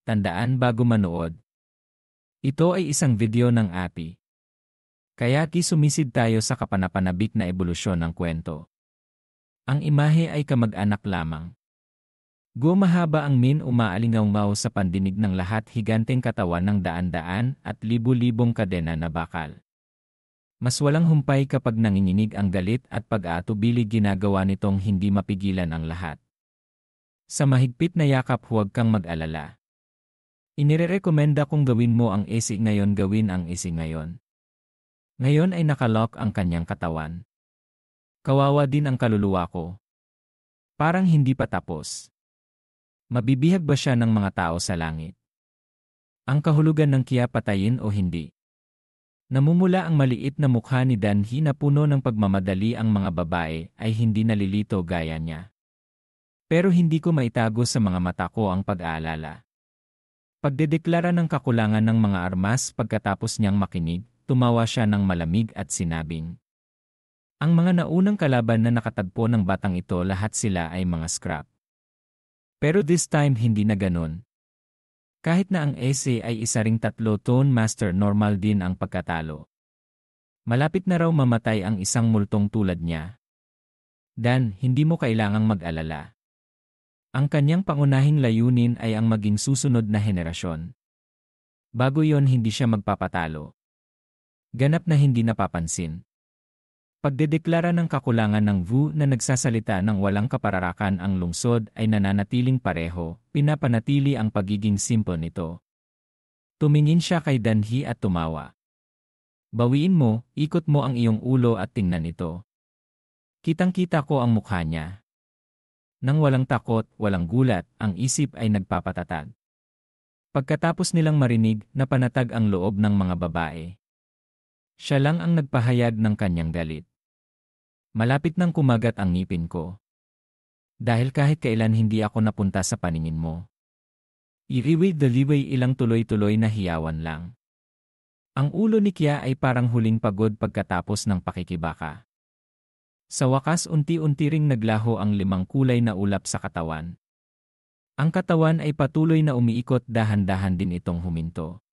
tandaan bago manood. Ito ay isang video ng API. Kaya sumisid tayo sa kapanapanabik na ebolusyon ng kwento. Ang imahe ay kamag-anak lamang. Mahaba ang min umaalingaw-ngaw sa pandinig ng lahat higanteng katawan ng daan-daan at libu-libong kadena na bakal. Mas walang humpay kapag nanginginig ang galit at pag-aatubili ginagawa nitong hindi mapigilan ang lahat. Sa mahigpit na yakap huwag kang mag-alala. Inirerekomenda kong gawin mo ang AC ngayon gawin ang AC ngayon. Ngayon ay nakalock ang kanyang katawan. Kawawa din ang kaluluwa ko. Parang hindi pa tapos. Mabibihag ba siya ng mga tao sa langit? Ang kahulugan ng Kia patayin o hindi? Namumula ang maliit na mukha ni Danhi na puno ng pagmamadali ang mga babae ay hindi nalilito gaya niya. Pero hindi ko maitago sa mga mata ko ang pag-aalala. Pagdedeklara ng kakulangan ng mga armas pagkatapos niyang makinig, tumawa siya ng malamig at sinabing, ang mga naunang kalaban na nakatagpo ng batang ito lahat sila ay mga scrap. Pero this time hindi na ganun. Kahit na ang essay ay isa ring 3-tone master normal din ang pagkatalo. Malapit na raw mamatay ang isang multong tulad niya. Dan, hindi mo kailangang mag-alala. Ang kanyang pangunahing layunin ay ang maging susunod na henerasyon. Bago yon hindi siya magpapatalo. Ganap na hindi napapansin. Pagdedeklara ng kakulangan ng Wu na nagsasalita ng walang kapararakan ang lungsod ay nananatiling pareho, pinapanatili ang pagiging simple nito. Tumingin siya kay Danhi at tumawa. Bawiin mo, ikot mo ang iyong ulo at tingnan ito. Kitang-kita ko ang mukha niya. Nang walang takot, walang gulat, ang isip ay nagpapatatag. Pagkatapos nilang marinig, napanatag ang loob ng mga babae. Siya lang ang nagpahayag ng kanyang galit. Malapit nang kumagat ang ngipin ko. Dahil kahit kailan hindi ako napunta sa paningin mo. Iriwi-daliway ilang tuloy-tuloy na hiyawan lang. Ang ulo ni Kia ay parang huling pagod pagkatapos ng pakikibaka. Sa wakas unti-unti ring naglaho ang 5 kulay na ulap sa katawan. Ang katawan ay patuloy na umiikot dahan-dahan din itong huminto.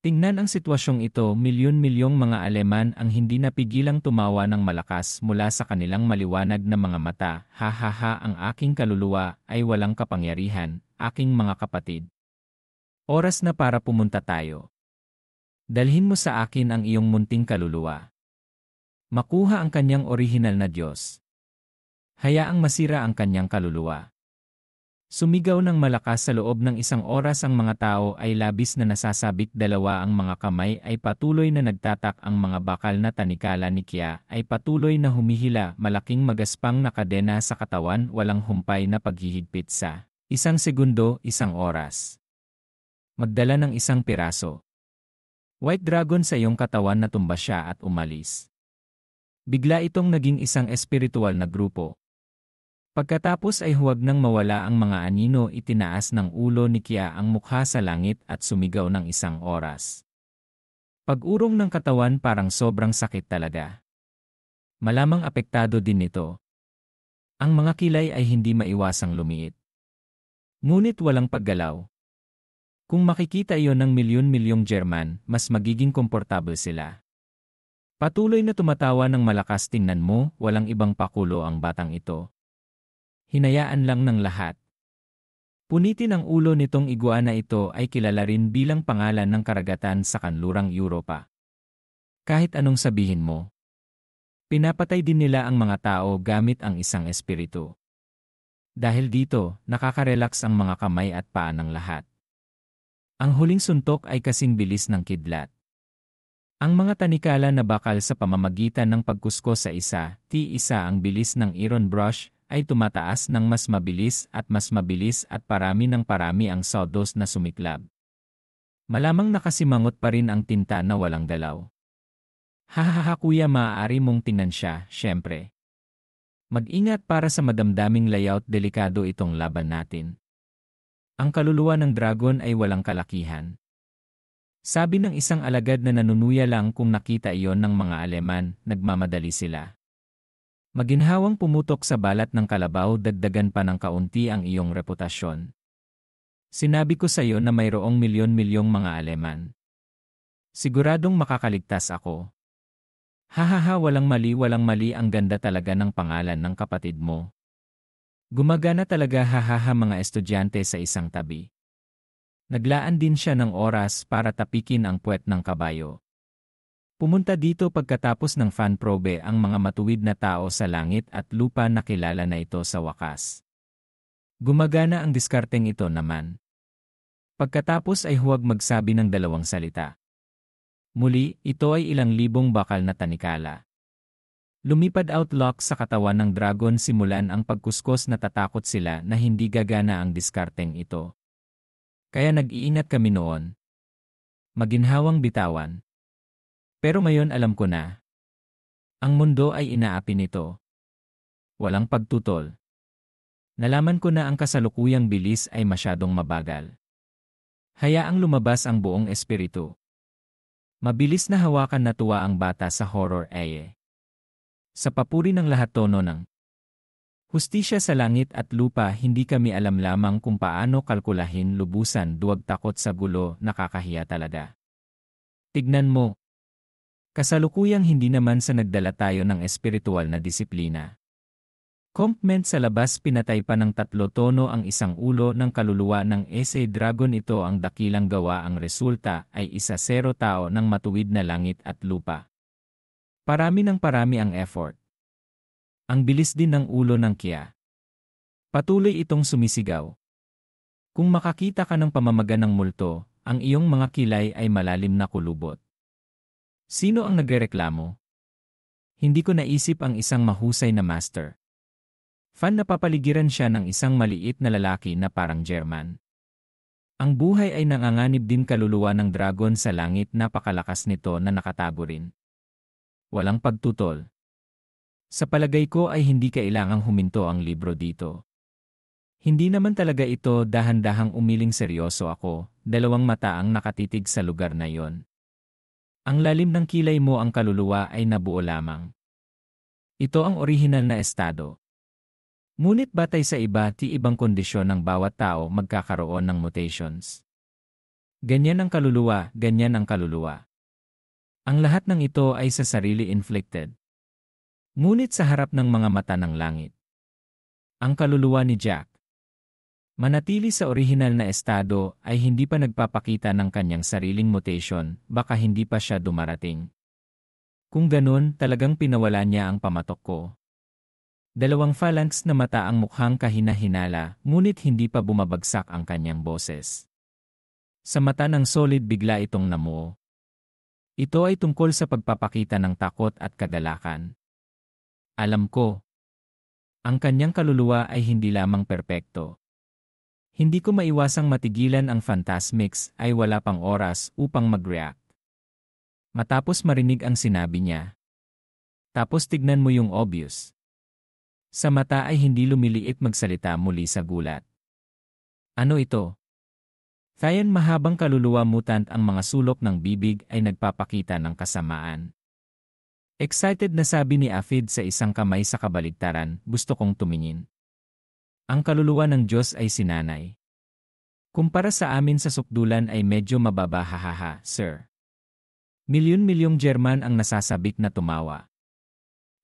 Tingnan ang sitwasyong ito, milyon-milyong mga Aleman ang hindi napigilang tumawa ng malakas mula sa kanilang maliwanag na mga mata. Ha ha ha, ang aking kaluluwa ay walang kapangyarihan, aking mga kapatid. Oras na para pumunta tayo. Dalhin mo sa akin ang iyong munting kaluluwa. Makuha ang kanyang orihinal na Diyos. Hayaang masira ang kanyang kaluluwa. Sumigaw ng malakas sa loob ng 1 oras ang mga tao ay labis na nasasabik, 2 ang mga kamay ay patuloy na nagtatak, ang mga bakal na tanikala ni Kia ay patuloy na humihila, malaking magaspang na kadena sa katawan, walang humpay na paghihigpit sa 1 segundo, 1 oras. Magdala ng 1 piraso. White Dragon sa iyong katawan na tumba siya at umalis. Bigla itong naging isang espiritual na grupo. Pagkatapos ay huwag nang mawala ang mga anino, itinaas ng ulo ni Kia ang mukha sa langit at sumigaw ng 1 oras. Pag-urong ng katawan parang sobrang sakit talaga. Malamang apektado din nito. Ang mga kilay ay hindi maiwasang lumiit. Ngunit walang paggalaw. Kung makikita iyon ng milyon-milyong German, mas magiging komportable sila. Patuloy na tumatawa ng malakas, tingnan mo, walang ibang pakulo ang batang ito. Hinayaan lang ng lahat. Punitin ang ulo nitong iguana, ito ay kilala rin bilang pangalan ng karagatan sa kanlurang Europa. Kahit anong sabihin mo. Pinapatay din nila ang mga tao gamit ang isang espiritu. Dahil dito, nakaka-relax ang mga kamay at paa ng lahat. Ang huling suntok ay kasing bilis ng kidlat. Ang mga tanikala na bakal sa pamamagitan ng pagkuskos sa isa ang bilis ng iron brush, ay tumataas ng mas mabilis at parami ng parami ang sawdust na sumiklab. Malamang nakasimangot pa rin ang tinta na walang galaw. Hahaha kuya, maaari mong tingnan siya, syempre. Mag-ingat para sa madamdaming layout, delikado itong laban natin. Ang kaluluwa ng dragon ay walang kalakihan. Sabi ng isang alagad na nanunuya lang, kung nakita iyon ng mga Aleman, nagmamadali sila. Maginhawang pumutok sa balat ng kalabaw, dagdagan pa ng kaunti ang iyong reputasyon. Sinabi ko sa iyo na mayroong milyon-milyong mga Aleman. Siguradong makakaligtas ako. Hahaha, walang mali, ang ganda talaga ng pangalan ng kapatid mo. Gumagana talaga, hahaha, mga estudyante sa isang tabi. Naglaan din siya ng oras para tapikin ang puwet ng kabayo. Pumunta dito pagkatapos ng fan probe ang mga matuwid na tao sa langit at lupa, nakilala na ito sa wakas. Gumagana ang diskarteng ito naman. Pagkatapos ay huwag magsabi ng dalawang salita. Muli, ito ay ilang libong bakal na tanikala. Lumipad outlock sa katawan ng dragon, simulan ang pagkuskos, natatakot sila na hindi gagana ang diskarteng ito. Kaya nag-iingat kami noon. Maginhawang bitawan. Pero ngayon alam ko na. Ang mundo ay inaapi nito. Walang pagtutol. Nalaman ko na ang kasalukuyang bilis ay masyadong mabagal. Hayaang lumabas ang buong espiritu. Mabilis na hawakan, natuwa ang bata sa horror Sa papuri ng lahat, tono ng hustisya sa langit at lupa, hindi kami alam lamang kung paano kalkulahin lubusan, duwag takot sa gulo, nakakahiya talaga. Tignan mo. Kasalukuyang hindi naman sa nagdala tayo ng espiritual na disiplina. Comment sa labas, pinatay pa ng 3 tono ang isang ulo ng kaluluwa ng SA Dragon. Ito ang dakilang gawa, ang resulta ay 1-0 tao ng matuwid na langit at lupa. Parami ng parami ang effort. Ang bilis din ng ulo ng Kya. Patuloy itong sumisigaw. Kung makakita ka ng pamamaga ng multo, ang iyong mga kilay ay malalim na kulubot. Sino ang nagrereklamo? Hindi ko naisip ang isang mahusay na master. Fan, napapaligiran siya ng isang maliit na lalaki na parang German. Ang buhay ay nanganganib din, kaluluwa ng dragon sa langit, napakalakas nito na nakatago rin. Walang pagtutol. Sa palagay ko ay hindi kailangang huminto ang libro dito. Hindi naman talaga ito, dahan-dahang umiling seryoso ako, 2 mata ang nakatitig sa lugar na yon. Ang lalim ng kilay mo, ang kaluluwa ay nabuo lamang. Ito ang orihinal na estado. Ngunit batay sa iba't ibang kondisyon ng bawat tao, magkakaroon ng mutations. Ganyan ang kaluluwa, ganyan ang kaluluwa. Ang lahat ng ito ay sa sarili inflicted. Ngunit sa harap ng mga mata ng langit. Ang kaluluwa ni Jack, manatili sa orihinal na estado, ay hindi pa nagpapakita ng kanyang sariling mutation, baka hindi pa siya dumarating. Kung ganun, talagang pinawala niya ang pamatok ko. 2 phalanx na mata ang mukhang kahina-hinala, ngunit hindi pa bumabagsak ang kanyang boses. Sa mata ng solid, bigla itong namuo. Ito ay tungkol sa pagpapakita ng takot at kagalakan. Alam ko. Ang kanyang kaluluwa ay hindi lamang perpekto. Hindi ko maiwasang matigilan ang phantasmics, ay wala pang oras upang mag-react. Matapos marinig ang sinabi niya. Tapos tignan mo yung obvious. Sa mata ay hindi lumiliit, magsalita muli sa gulat. Ano ito? Thayan, mahabang kaluluwa, mutant, ang mga sulok ng bibig ay nagpapakita ng kasamaan. Excited na sabi ni Afid sa isang kamay sa kabaligtaran, gusto kong tumingin. Ang kaluluwa ng Diyos ay sinanay. Kumpara sa amin sa sukdulan ay medyo mababa, hahaha, sir. Milyon-milyong German ang nasasabik na tumawa.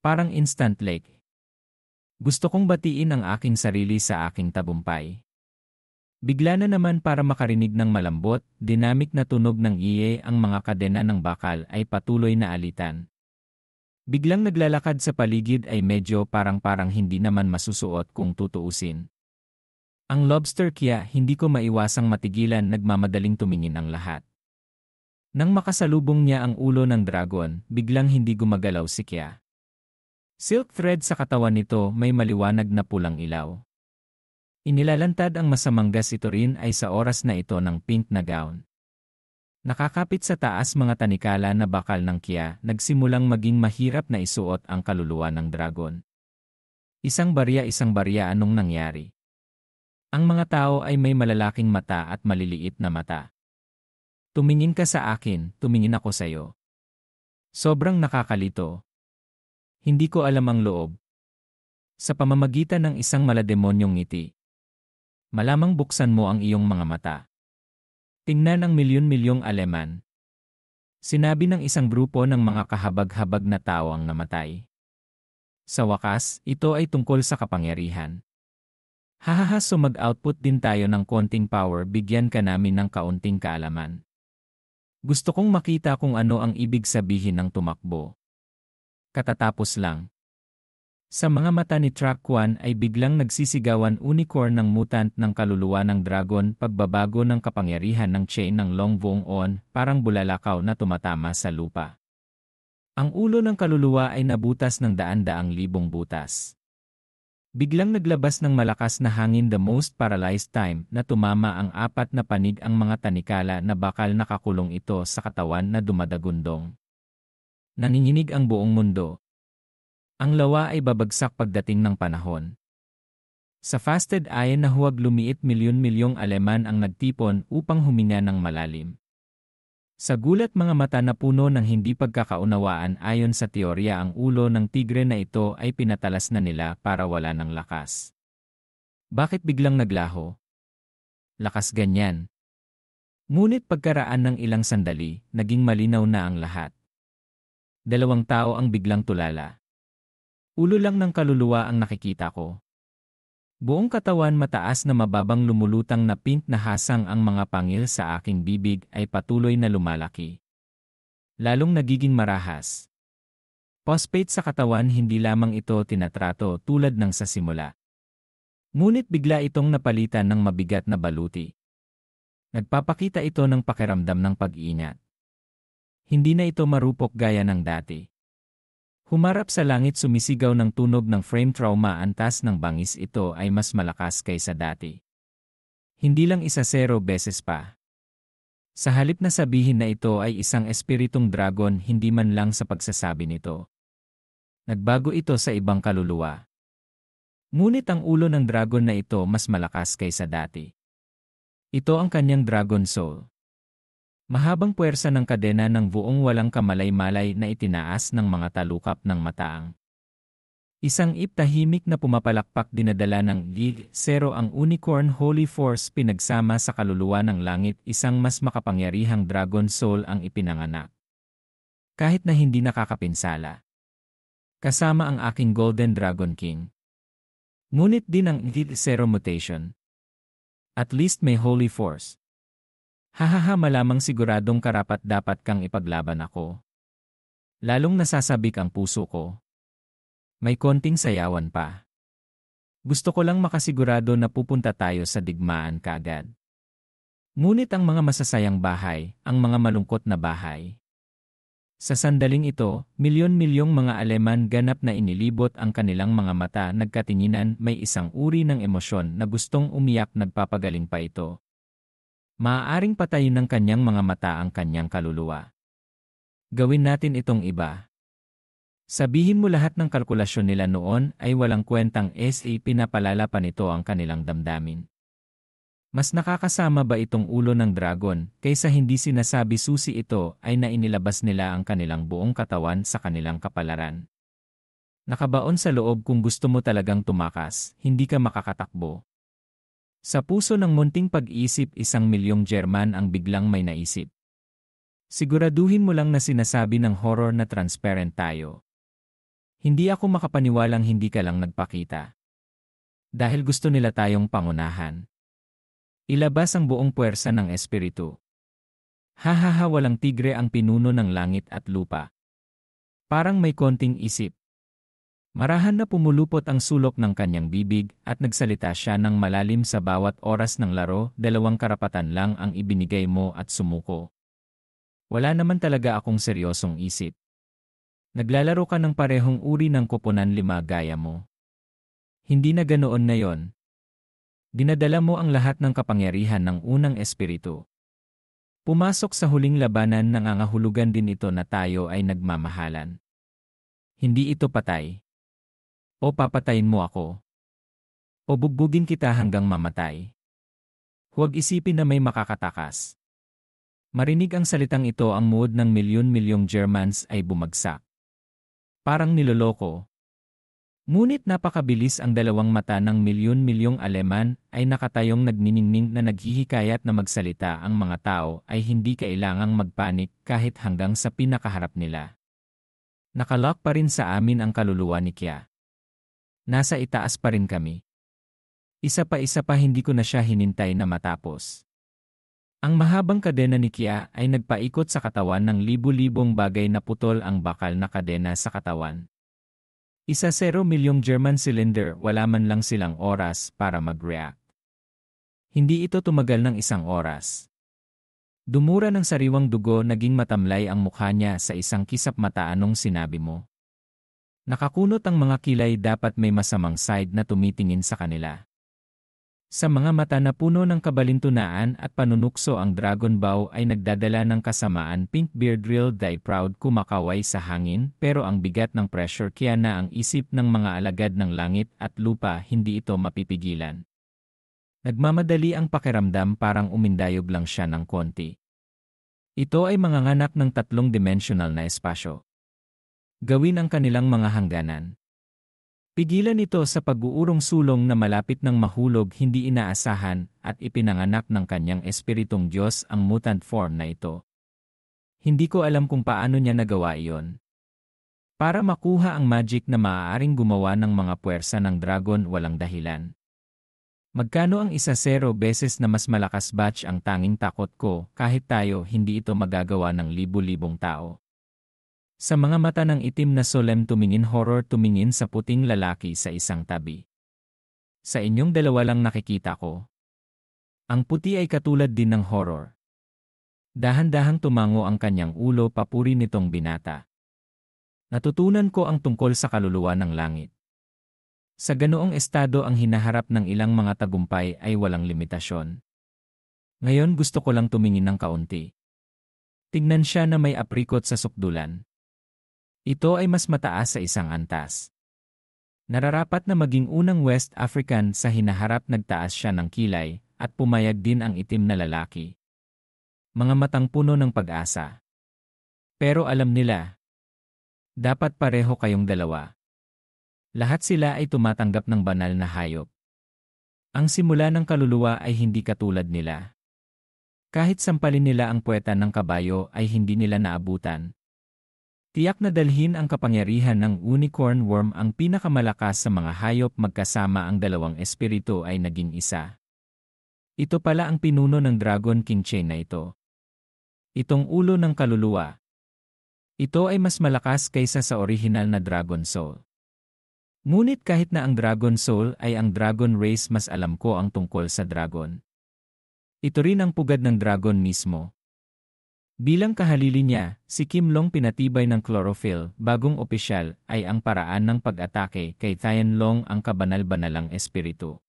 Parang instant lake. Gusto kong batiin ang aking sarili sa aking tabumpay. Bigla na naman, para makarinig ng malambot, dinamik na tunog ng iye, ang mga kadena ng bakal ay patuloy na alitan. Biglang naglalakad sa paligid ay medyo parang hindi naman masusuot kung tutuusin. Ang lobster, Kya, hindi ko maiwasang matigilan, nagmamadaling tumingin ang lahat. Nang makasalubong niya ang ulo ng dragon, biglang hindi gumagalaw si Kya. Silk thread sa katawan nito, may maliwanag na pulang ilaw. Inilalantad ang masamang gas, ito rin ay sa oras na ito ng pink na gown. Nakakapit sa taas, mga tanikala na bakal ng Kya, nagsimulang maging mahirap na isuot ang kaluluwa ng dragon. Isang barya, anong nangyari? Ang mga tao ay may malalaking mata at maliliit na mata. Tumingin ka sa akin, tumingin ako sa iyo. Sobrang nakakalito. Hindi ko alam ang loob. Sa pamamagitan ng isang malademonyong ngiti. Malamang buksan mo ang iyong mga mata. Tingnan ang milyon-milyong Aleman. Sinabi ng isang grupo ng mga kahabag-habag na tao ang namatay. Sa wakas, ito ay tungkol sa kapangyarihan. Hahaha, so mag-output din tayo ng konting power, bigyan ka namin ng kaunting kaalaman. Gusto kong makita kung ano ang ibig sabihin ng tumakbo. Katatapos lang. Sa mga mata ni Track 1 ay biglang nagsisigawan unicorn ng mutant ng kaluluwa ng dragon, pagbabago ng kapangyarihan ng chain ng Long Vuong On, parang bulalakaw na tumatama sa lupa. Ang ulo ng kaluluwa ay nabutas ng daan-daang libong butas. Biglang naglabas ng malakas na hangin, the most paralyzed time, na tumama ang apat na panig ang mga tanikala na bakal nakakulong ito sa katawan na dumadagundong. Nanginginig ang buong mundo. Ang lawa ay babagsak pagdating ng panahon. Sa fasted ayon na huwag lumiit, milyon-milyong Aleman ang nagtipon upang huminga ng malalim. Sa gulat mga mata na puno ng hindi pagkakaunawaan, ayon sa teorya ang ulo ng tigre na ito ay pinatalas na nila para wala ng lakas. Bakit biglang naglaho? Lakas ganyan. Ngunit pagkaraan ng ilang sandali, naging malinaw na ang lahat. Dalawang tao ang biglang tulala. Ulo lang ng kaluluwa ang nakikita ko. Buong katawan mataas na mababang lumulutang na pink na hasang ang mga pangil sa aking bibig ay patuloy na lumalaki. Lalong nagiging marahas. Phosphate sa katawan, hindi lamang ito tinatrato tulad ng sa simula. Ngunit bigla itong napalitan ng mabigat na baluti. Nagpapakita ito ng pakiramdam ng pag-iingat. Hindi na ito marupok gaya ng dati. Humarap sa langit, sumisigaw ng tunog ng frame trauma, antas ng bangis, ito ay mas malakas kaysa dati. Hindi lang 1-0 beses pa. Sa halip na sabihin na ito ay isang espiritong dragon, hindi man lang sa pagsasabi nito. Nagbago ito sa ibang kaluluwa. Ngunit ang ulo ng dragon na ito mas malakas kaysa dati. Ito ang kanyang dragon soul. Mahabang puwersa ng kadena ng buong walang kamalay-malay na itinaas ng mga talukap ng mataang. Isang tahimik na pumapalakpak, dinadala ng Zero ang unicorn holy force, pinagsama sa kaluluwa ng langit, isang mas makapangyarihang dragon soul ang ipinanganak. Kahit na hindi nakakapinsala. Kasama ang aking golden dragon king. Ngunit din ang Zero mutation. At least may holy force. Hahaha, malamang siguradong karapat-dapat kang ipaglaban ako. Lalong nasasabik ang puso ko. May konting sayawan pa. Gusto ko lang makasigurado na pupunta tayo sa digmaan kaagad. Ngunit ang mga masasayang bahay, ang mga malungkot na bahay. Sa sandaling ito, milyon-milyong mga Aleman ganap na inilibot ang kanilang mga mata, nagkatinginan, may isang uri ng emosyon na gustong umiyak, nagpapagaling pa ito. Maaaring patayin ng kanyang mga mata ang kanyang kaluluwa. Gawin natin itong iba. Sabihin mo lahat ng kalkulasyon nila noon ay walang kwentang, pinapalala pa nito ang kanilang damdamin. Mas nakakasama ba itong ulo ng dragon kaysa hindi sinasabi? Susi ito ay nainilabas nila ang kanilang buong katawan sa kanilang kapalaran. Nakabaon sa loob, kung gusto mo talagang tumakas, hindi ka makakatakbo. Sa puso ng munting pag-isip, 1,000,000 German ang biglang may naisip. Siguraduhin mo lang na sinasabi ng horror na transparent tayo. Hindi ako makapaniwalang hindi ka lang nagpakita. Dahil gusto nila tayong pangunahan. Ilabas ang buong puwersa ng espiritu. Hahaha, walang tigre ang pinuno ng langit at lupa. Parang may konting isip. Marahan na pumulupot ang sulok ng kanyang bibig at nagsalita siya ng malalim, sa bawat oras ng laro, 2 karapatan lang ang ibinigay mo at sumuko. Wala naman talaga akong seryosong isip. Naglalaro ka ng parehong uri ng koponan 5 gaya mo. Hindi na ganoon na yon. Dinadala mo ang lahat ng kapangyarihan ng unang espiritu. Pumasok sa huling labanan, nangangahulugan din ito na tayo ay nagmamahalan. Hindi ito patay. O papatayin mo ako. O bugbugin kita hanggang mamatay. Huwag isipin na may makakatakas. Marinig ang salitang ito, ang mood ng milyon-milyong Germans ay bumagsak. Parang niloloko. Ngunit napakabilis ang dalawang mata ng milyon-milyong Aleman ay nakatayong nagniningning na naghihikayat na magsalita ang mga tao ay hindi kailangang magpanik kahit hanggang sa pinakaharap nila. Nakalock pa rin sa amin ang kaluluwa ni Kya. Nasa itaas pa rin kami. Isa pa hindi ko na siya hinintay na matapos. Ang mahabang kadena ni Kya ay nagpaikot sa katawan ng libu-libong bagay na putol ang bakal na kadena sa katawan. 1 milyong German cylinder, wala man lang silang oras para mag-react. Hindi ito tumagal ng 1 oras. Dumura ng sariwang dugo, naging matamlay ang mukha niya sa isang kisap mata. Anong sinabi mo? Nakakunot ang mga kilay, dapat may masamang side na tumitingin sa kanila. Sa mga mata na puno ng kabalintunaan at panunukso, ang Dragon Bow ay nagdadala ng kasamaan. Pinkbeard real die proud, kumakaway sa hangin, pero ang bigat ng pressure kaya na ang isip ng mga alagad ng langit at lupa, hindi ito mapipigilan. Nagmamadali ang pakiramdam, parang umindayog lang siya ng konti. Ito ay manganganak ng 3-dimensional na espasyo. Gawin ang kanilang mga hangganan. Pigilan ito sa pag-uurong sulong na malapit ng mahulog, hindi inaasahan, at ipinanganak ng kanyang espiritong Diyos ang mutant form na ito. Hindi ko alam kung paano niya nagawa iyon. Para makuha ang magic na maaaring gumawa ng mga puwersa ng dragon walang dahilan. Magkano ang 1-0 beses na mas malakas batch? Ang tanging takot ko, kahit tayo, hindi ito magagawa ng libu-libong tao. Sa mga mata ng itim na solemn tumingin, horror tumingin sa puting lalaki sa isang tabi. Sa inyong dalawa lang nakikita ko. Ang puti ay katulad din ng horror. Dahan-dahang tumango ang kanyang ulo, papuri nitong binata. Natutunan ko ang tungkol sa kaluluwa ng langit. Sa ganoong estado ang hinaharap ng ilang mga tagumpay ay walang limitasyon. Ngayon gusto ko lang tumingin ng kaunti. Tignan siya na may aprikot sa sukdulan. Ito ay mas mataas sa isang antas. Nararapat na maging unang West African sa hinaharap. Nagtaas siya ng kilay at pumayag din ang itim na lalaki. Mga matang puno ng pag-asa. Pero alam nila, dapat pareho kayong dalawa. Lahat sila ay tumatanggap ng banal na hayop. Ang simula ng kaluluwa ay hindi katulad nila. Kahit sampalin nila ang puweta ng kabayo ay hindi nila naabutan. Tiyak na dalhin ang kapangyarihan ng unicorn worm, ang pinakamalakas sa mga hayop. Magkasama ang dalawang espiritu ay naging isa. Ito pala ang pinuno ng Dragon King chain na ito. Itong ulo ng kaluluwa. Ito ay mas malakas kaysa sa orihinal na Dragon Soul. Ngunit kahit na ang Dragon Soul ay ang Dragon Race, mas alam ko ang tungkol sa Dragon. Ito rin ang pugad ng Dragon mismo. Bilang kahalili niya, si Kim Long pinatibay ng chlorophyll, bagong opisyal, ay ang paraan ng pag-atake kay Tianlong, ang kabanal-banalang espiritu.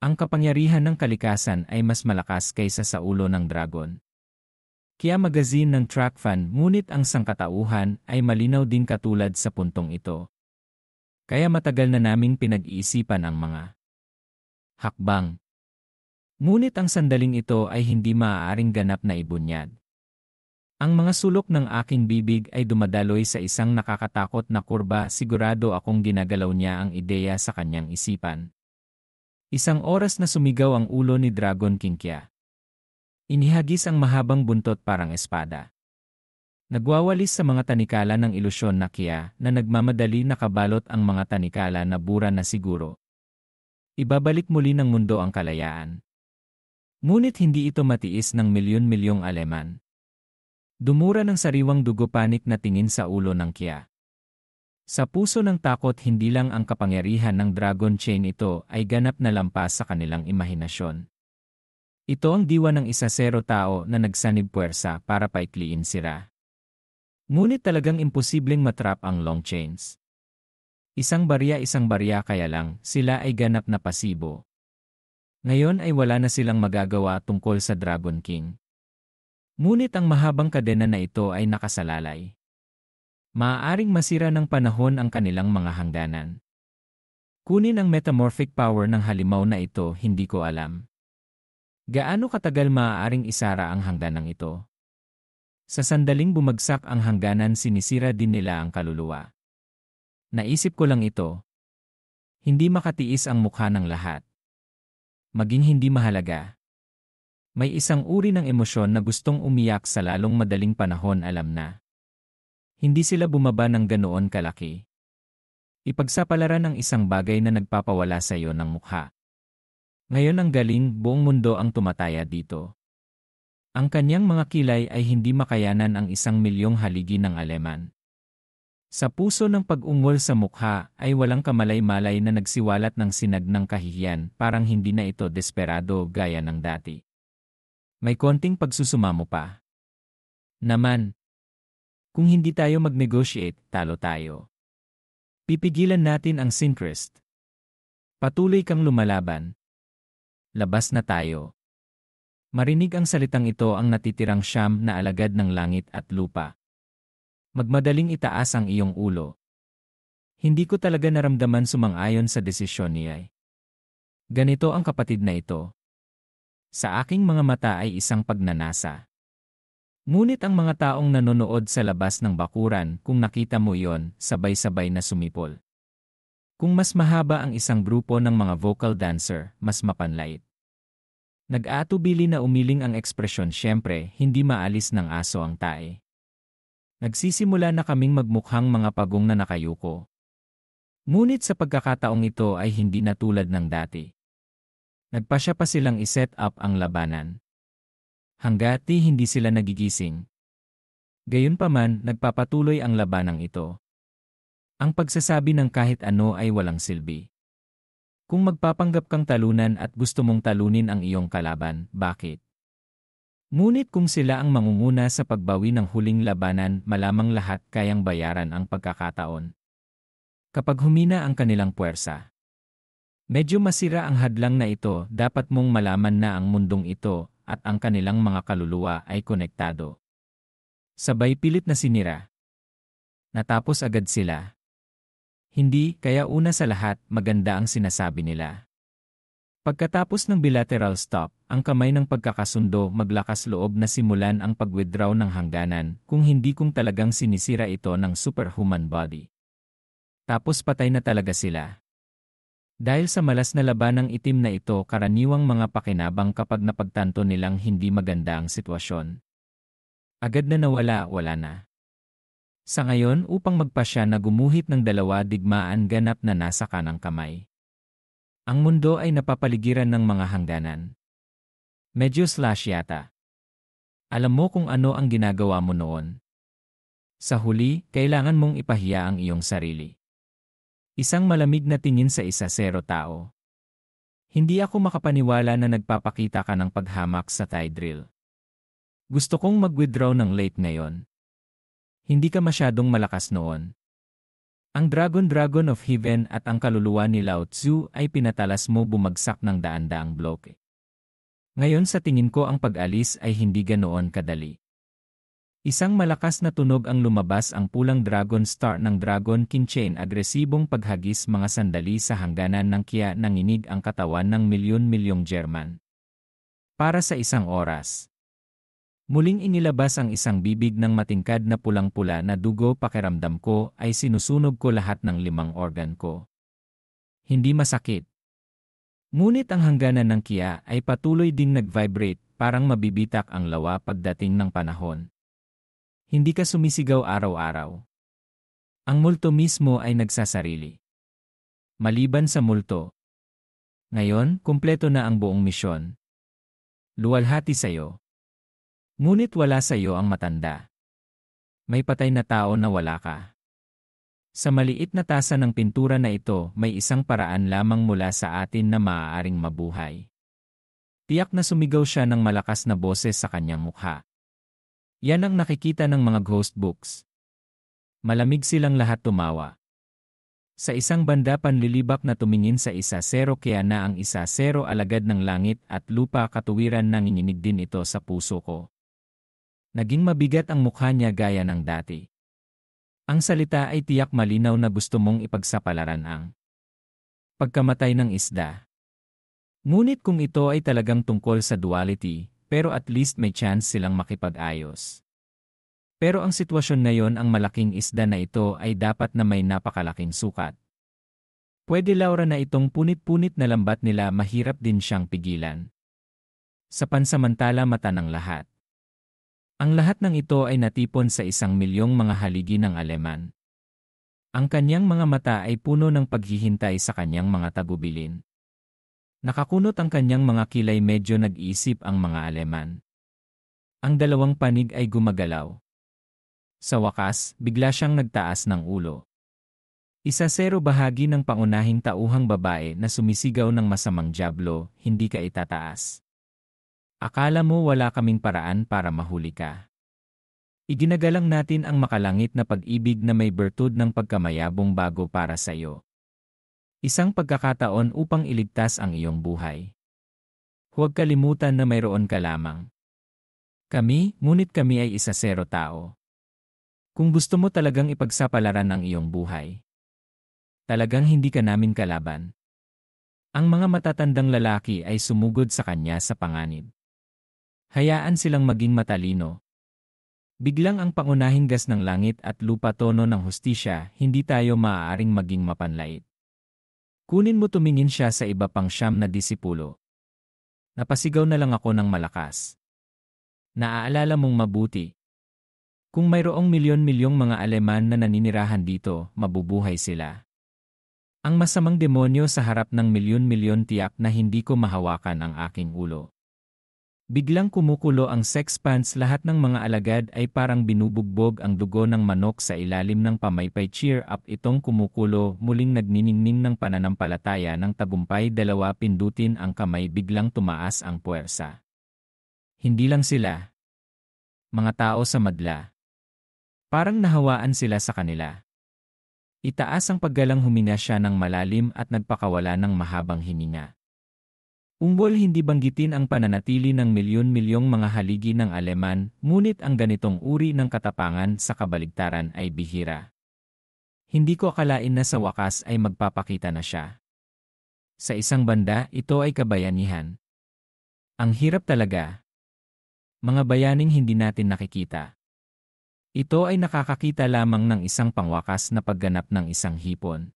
Ang kapangyarihan ng kalikasan ay mas malakas kaysa sa ulo ng dragon. Kaya magazine ng track fan, ngunit ang sangkatauhan ay malinaw din katulad sa puntong ito. Kaya matagal na naming pinag-iisipan ang mga hakbang. Ngunit ang sandaling ito ay hindi maaaring ganap na ibunyad. Ang mga sulok ng aking bibig ay dumadaloy sa isang nakakatakot na kurba. Sigurado akong ginagalaw niya ang ideya sa kanyang isipan. 1 oras na sumigaw ang ulo ni Dragon King Kya. Inihagis ang mahabang buntot parang espada. Nagwawalis sa mga tanikala ng ilusyon na Kya na nagmamadali, nakabalot ang mga tanikala na bura na siguro. Ibabalik muli ng mundo ang kalayaan. Ngunit hindi ito matiis ng milyon-milyong Aleman. Dumura ng sariwang dugo, panik na tingin sa ulo ng Kya. Sa puso ng takot, hindi lang ang kapangyarihan ng Dragon Chain, ito ay ganap na lampas sa kanilang imahinasyon. Ito ang diwa ng 1-0 tao na nagsanib puwersa para paikliin sira. Ngunit talagang imposibleng matrap ang long chains. Isang barya, kaya lang sila ay ganap na pasibo. Ngayon ay wala na silang magagawa tungkol sa Dragon King. Ngunit ang mahabang kadena na ito ay nakasalalay. Maaaring masira ng panahon ang kanilang mga hangganan. Kunin ang metamorphic power ng halimaw na ito, hindi ko alam. Gaano katagal maaaring isara ang hangganan ito? Sa sandaling bumagsak ang hangganan, sinisira din nila ang kaluluwa. Naisip ko lang ito. Hindi makatiis ang mukha ng lahat. Maging hindi mahalaga. May isang uri ng emosyon na gustong umiyak sa lalong madaling panahon, alam na. Hindi sila bumaba ng ganoon kalaki. Ipagsapalaran ang isang bagay na nagpapawala sa iyo ng mukha. Ngayon ang galing, buong mundo ang tumataya dito. Ang kanyang mga kilay ay hindi makayanan ang 1,000,000 haligi ng Aleman. Sa puso ng pag-ungol sa mukha ay walang kamalay-malay na nagsiwalat ng sinag ng kahihiyan, parang hindi na ito desperado gaya ng dati. May konting pagsusumamo pa. Naman, kung hindi tayo mag-negotiate, talo tayo. Pipigilan natin ang Synchrost. Patuloy kang lumalaban. Labas na tayo. Marinig ang salitang ito ang natitirang siyam na alagad ng langit at lupa. Magmadaling itaas ang iyong ulo. Hindi ko talaga naramdaman sumang-ayon sa desisyon niya. Ganito ang kapatid na ito. Sa aking mga mata ay isang pagnanasa. Ngunit ang mga taong nanonood sa labas ng bakuran, kung nakita mo iyon, sabay-sabay na sumipol. Kung mas mahaba ang isang grupo ng mga vocal dancer, mas mapanlait. Nag-aatubili na umiling ang ekspresyon, siyempre, hindi maalis ng aso ang tae. Nagsisimula na kaming magmukhang mga pagong na nakayuko. Ngunit sa pagkakataong ito ay hindi na tulad ng dati. Nagpasya pa silang iset up ang labanan. Hanggati hindi sila nagigising. Gayunpaman, nagpapatuloy ang labanang ito. Ang pagsasabi ng kahit ano ay walang silbi. Kung magpapanggap kang talunan at gusto mong talunin ang iyong kalaban, bakit? Ngunit kung sila ang mangunguna sa pagbawi ng huling labanan, malamang lahat kayang bayaran ang pagkakataon. Kapag humina ang kanilang puwersa. Medyo masira ang hadlang na ito, dapat mong malaman na ang mundong ito at ang kanilang mga kaluluwa ay konektado. Sabay pilit na sinira. Natapos agad sila. Hindi, kaya una sa lahat, maganda ang sinasabi nila. Pagkatapos ng bilateral stop, ang kamay ng pagkakasundo maglakas loob na simulan ang pag-withdraw ng hangganan, kung hindi kung talagang sinisira ito ng superhuman body. Tapos patay na talaga sila. Dahil sa malas na labanang itim na ito, karaniwang mga pakinabang kapag napagtanto nilang hindi maganda ang sitwasyon. Agad na wala na. Sa ngayon, upang magpasya na gumuhit ng 2 digmaan ganap na nasa kanang kamay. Ang mundo ay napapaligiran ng mga hangganan. Medyo slash yata. Alam mo kung ano ang ginagawa mo noon. Sa huli, kailangan mong ipahiya ang iyong sarili. Isang malamig na tingin sa 1-0 tao. Hindi ako makapaniwala na nagpapakita ka ng paghamak sa tie drill. Gusto kong mag-withdraw ng late ngayon. Hindi ka masyadong malakas noon. Ang Dragon of Heaven at ang kaluluwa ni Lao Tzu ay pinatalas mo bumagsak ng daan-daang bloke. Ngayon sa tingin ko ang pag-alis ay hindi ganoon kadali. Isang malakas na tunog ang lumabas, ang pulang Dragon Star ng Dragon Keychain, agresibong paghagis mga sandali sa hangganan ng Kya, nanginig ang katawan ng milyon-milyong German. Para sa isang oras. Muling inilabas ang isang bibig ng matingkad na pulang-pula na dugo, pakiramdam ko ay sinusunog ko lahat ng 5 organ ko. Hindi masakit. Ngunit ang hangganan ng Kya ay patuloy ding nag-vibrate, parang mabibitak ang lawa pagdating ng panahon. Hindi ka sumisigaw araw-araw. Ang multo mismo ay nagsasarili. Maliban sa multo. Ngayon, kumpleto na ang buong misyon. Luwalhati sa iyo. Ngunit wala sa iyo ang matanda. May patay na tao na wala ka. Sa maliit na tasa ng pintura na ito, may isang paraan lamang mula sa atin na maaaring mabuhay. Tiyak na sumigaw siya ng malakas na boses sa kanyang mukha. Yan ang nakikita ng mga ghost books. Malamig silang lahat tumawa. Sa isang banda panlilibak na tumingin sa 1-0 kaya na ang 1-0 alagad ng langit at lupa, katuwiran nanginginig din ito sa puso ko. Naging mabigat ang mukha niya gaya ng dati. Ang salita ay tiyak malinaw na gusto mong ipagsapalaran ang pagkamatay ng isda. Ngunit kung ito ay talagang tungkol sa duality, pero at least may chance silang makipag-ayos. Pero ang sitwasyon ngayon, ang malaking isda na ito ay dapat na may napakalaking sukat. Pwede Laura na itong punit-punit na lambat nila mahirap din siyang pigilan. Sa pansamantala mata ng lahat. Ang lahat ng ito ay natipon sa 1,000,000 mga haligi ng Aleman. Ang kanyang mga mata ay puno ng paghihintay sa kanyang mga tagubilin. Nakakunot ang kanyang mga kilay medyo nag-iisip ang mga Aleman. Ang dalawang panig ay gumagalaw. Sa wakas, bigla siyang nagtaas ng ulo. 1-0 bahagi ng pangunahing tauhang babae na sumisigaw ng masamang dyablo, hindi ka itataas. Akala mo wala kaming paraan para mahuli ka. Iginagalang natin ang makalangit na pag-ibig na may bertud ng pagkamayabong bago para sa iyo. Isang pagkakataon upang iligtas ang iyong buhay. Huwag kalimutan na mayroon ka lamang. Ngunit kami ay 1-0 tao. Kung gusto mo talagang ipagsapalaran ang iyong buhay. Talagang hindi ka namin kalaban. Ang mga matatandang lalaki ay sumugod sa kanya sa panganib. Hayaan silang maging matalino. Biglang ang pangunahing gas ng langit at lupa tono ng hustisya, hindi tayo maaaring maging mapanlait. Kunin mo tumingin siya sa iba pang 9 na disipulo. Napasigaw na lang ako ng malakas. Naaalala mong mabuti. Kung mayroong milyon-milyong mga Aleman na naninirahan dito, mabubuhay sila. Ang masamang demonyo sa harap ng milyon-milyon tiyak na hindi ko mahawakan ang aking ulo. Biglang kumukulo ang sex pants, lahat ng mga alagad ay parang binubugbog ang dugo ng manok sa ilalim ng pamaypay. Cheer up, itong kumukulo, muling nagniningning ng pananampalataya ng tagumpay. 2 pindutin ang kamay, biglang tumaas ang puwersa. Hindi lang sila. Mga tao sa madla. Parang nahawaan sila sa kanila. Itaas ang paggalang, huminga siya ng malalim at nagpakawala ng mahabang hininga. Umbol hindi banggitin ang pananatili ng milyon-milyong mga haligi ng Aleman, ngunit ang ganitong uri ng katapangan sa kabaligtaran ay bihira. Hindi ko akalain na sa wakas ay magpapakita na siya. Sa isang banda, ito ay kabayanihan. Ang hirap talaga. Mga bayaning hindi natin nakikita. Ito ay nakakakita lamang ng isang pangwakas na pagganap ng isang hipon.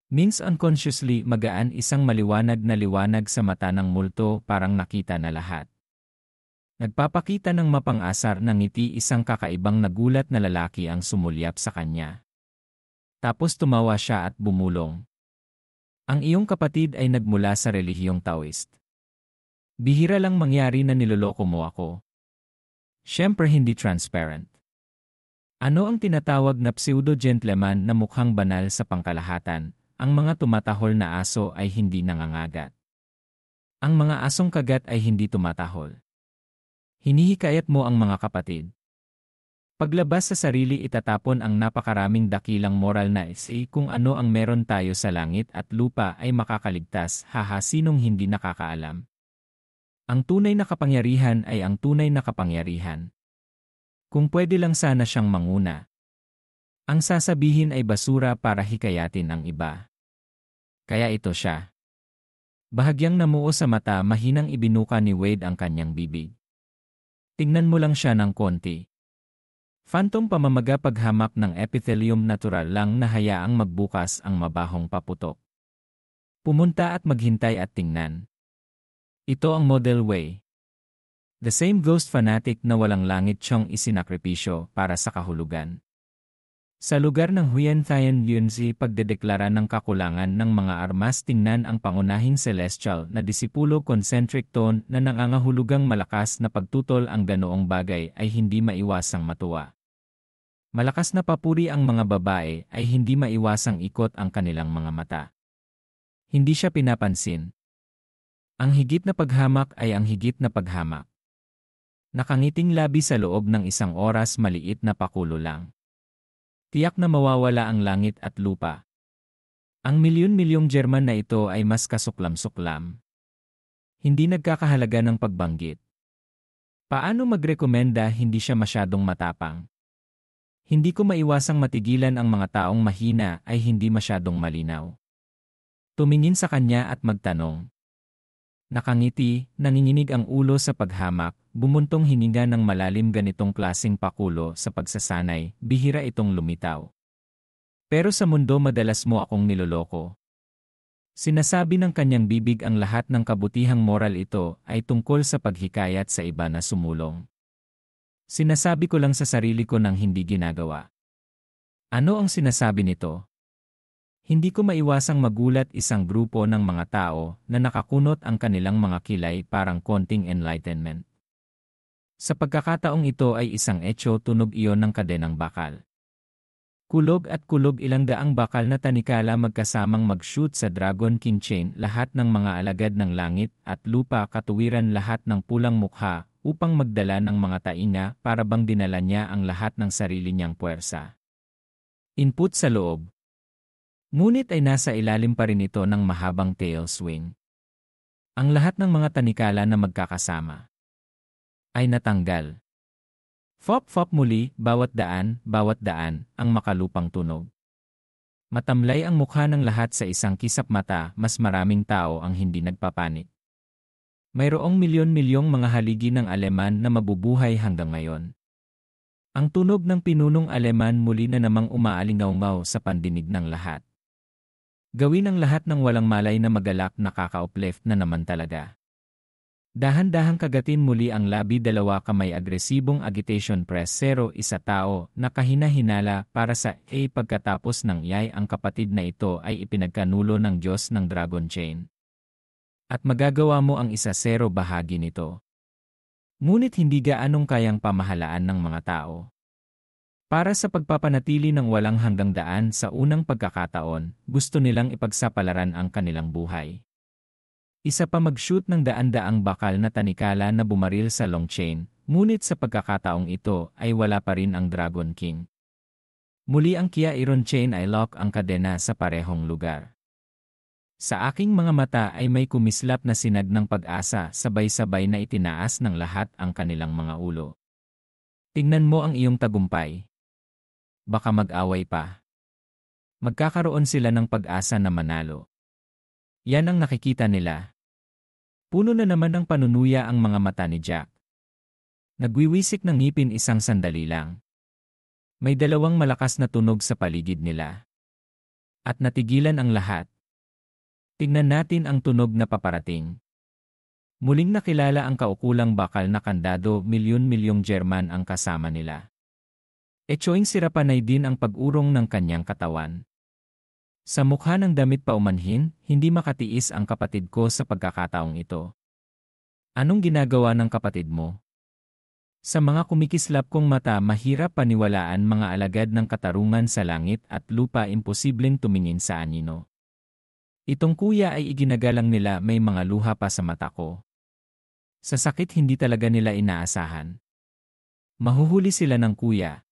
Means unconsciously magaan, isang maliwanag na liwanag sa mata ng multo, parang nakita na lahat. Nagpapakita ng mapang-asar na ngiti, isang kakaibang nagulat na lalaki ang sumulyap sa kanya. Tapos tumawa siya at bumulong. Ang iyong kapatid ay nagmula sa relihiyong Taoist. Bihira lang mangyari na niloloko mo ako. Siyempre hindi transparent. Ano ang tinatawag na pseudo-gentleman na mukhang banal sa pangkalahatan? Ang mga tumatahol na aso ay hindi nangangagat. Ang mga asong kagat ay hindi tumatahol. Hinihikayat mo ang mga kapatid. Paglabas sa sarili, itatapon ang napakaraming dakilang moral na kung ano ang meron tayo sa langit at lupa ay makakaligtas, haha, sinong hindi nakakaalam. Ang tunay na kapangyarihan ay ang tunay na kapangyarihan. Kung pwede lang sana siyang manguna. Ang sasabihin ay basura para hikayatin ang iba. Kaya ito siya. Bahagyang namuo sa mata, mahinang ibinuka ni Wade ang kanyang bibig. Tingnan mo lang siya ng konti. Phantom pamamaga, paghamak ng epithelium, natural lang na hayaang magbukas ang mabahong paputok. Pumunta at maghintay at tingnan. Ito ang model way. The same ghost fanatic na walang langit siyang isinakripisyo para sa kahulugan. Sa lugar ng Huyen Thian Yunzi, pagdedeklara ng kakulangan ng mga armas, tingnan ang pangunahing celestial na disipulo, concentric tone na nangangahulugang malakas na pagtutol. Ang ganoong bagay ay hindi maiwasang matuwa. Malakas na papuri ang mga babae ay hindi maiwasang ikot ang kanilang mga mata. Hindi siya pinapansin. Ang higit na paghamak ay ang higit na paghamak. Nakangiting labi sa loob ng 1 oras, maliit na pakulo lang. Tiyak na mawawala ang langit at lupa. Ang milyon-milyong German na ito ay mas kasuklam-suklam. Hindi nagkakahalaga ng pagbanggit. Paano magrekomenda, hindi siya masyadong matapang. Hindi ko maiwasang matigilan ang mga taong mahina ay hindi masyadong malinaw. Tumingin sa kanya at magtanong. Nakangiti, nanginginig ang ulo sa paghamak, bumuntong hininga ng malalim. Ganitong klaseng pakulo sa pagsasanay, bihira itong lumitaw. Pero sa mundo madalas mo akong niloloko. Sinasabi ng kanyang bibig ang lahat ng kabutihang moral ito ay tungkol sa paghikayat sa iba na sumulong. Sinasabi ko lang sa sarili ko ng hindi ginagawa. Ano ang sinasabi nito? Hindi ko maiwasang magulat isang grupo ng mga tao na nakakunot ang kanilang mga kilay parang konting enlightenment. Sa pagkakataong ito ay isang etyo tunog iyon ng kadenang bakal. Kulog at kulog ilang daang bakal na tanikala magkasamang mag-shoot sa Dragon King Chain lahat ng mga alagad ng langit at lupa katuwiran lahat ng pulang mukha upang magdala ng mga tainga para bang dinala niya ang lahat ng sarili niyang puwersa. Input sa loob. Ngunit ay nasa ilalim pa rin ito ng mahabang tail swing. Ang lahat ng mga tanikala na magkakasama ay natanggal. Fop-fop muli, bawat daan, ang makalupang tunog. Matamlay ang mukha ng lahat sa isang kisap mata, mas maraming tao ang hindi nagpapanik. Mayroong milyon-milyong mga haligi ng Aleman na mabubuhay hanggang ngayon. Ang tunog ng pinunong Aleman muli na namang umaalingaw sa pandinig ng lahat. Gawin ang lahat ng walang malay na magalak na kaka-uplift na naman talaga. Dahan-dahang kagatin muli ang labi dalawa kamay agresibong agitation press 0 isa tao na kahina-hinala para sa pagkatapos ng yay ang kapatid na ito ay ipinagkanulo ng Diyos ng Dragon Chain. At magagawa mo ang 1-0 bahagi nito. Ngunit hindi gaanong kayang pamahalaan ng mga tao. Para sa pagpapanatili ng walang hanggang daan sa unang pagkakataon, gusto nilang ipagsapalaran ang kanilang buhay. Isa pa mag-shoot ng daan-daang bakal na tanikala na bumaril sa long chain, ngunit sa pagkakataong ito ay wala pa rin ang Dragon King. Muli ang Kia Iron Chain ay lock ang kadena sa parehong lugar. Sa aking mga mata ay may kumislap na sinag ng pag-asa sabay-sabay na itinaas ng lahat ang kanilang mga ulo. Tingnan mo ang iyong tagumpay. Baka mag-away pa. Magkakaroon sila ng pag-asa na manalo. Yan ang nakikita nila. Puno na naman ng panunuya ang mga mata ni Jack. Nagwiwisik ng ngipin isang sandali lang. May dalawang malakas na tunog sa paligid nila. At natigilan ang lahat. Tingnan natin ang tunog na paparating. Muling nakilala ang kaukulang bakal na kandado, milyon-milyong German ang kasama nila. Etyoing sirapanay din ang pag-urong ng kanyang katawan. Sa mukha ng damit paumanhin, hindi makatiis ang kapatid ko sa pagkakataong ito. Anong ginagawa ng kapatid mo? Sa mga kumikislap kong mata mahirap paniwalaan mga alagad ng katarungan sa langit at lupa imposibleng tumingin sa anino. Itong kuya ay iginagalang nila may mga luha pa sa mata ko. Sa sakit hindi talaga nila inaasahan. Mahuhuli sila ng kuya.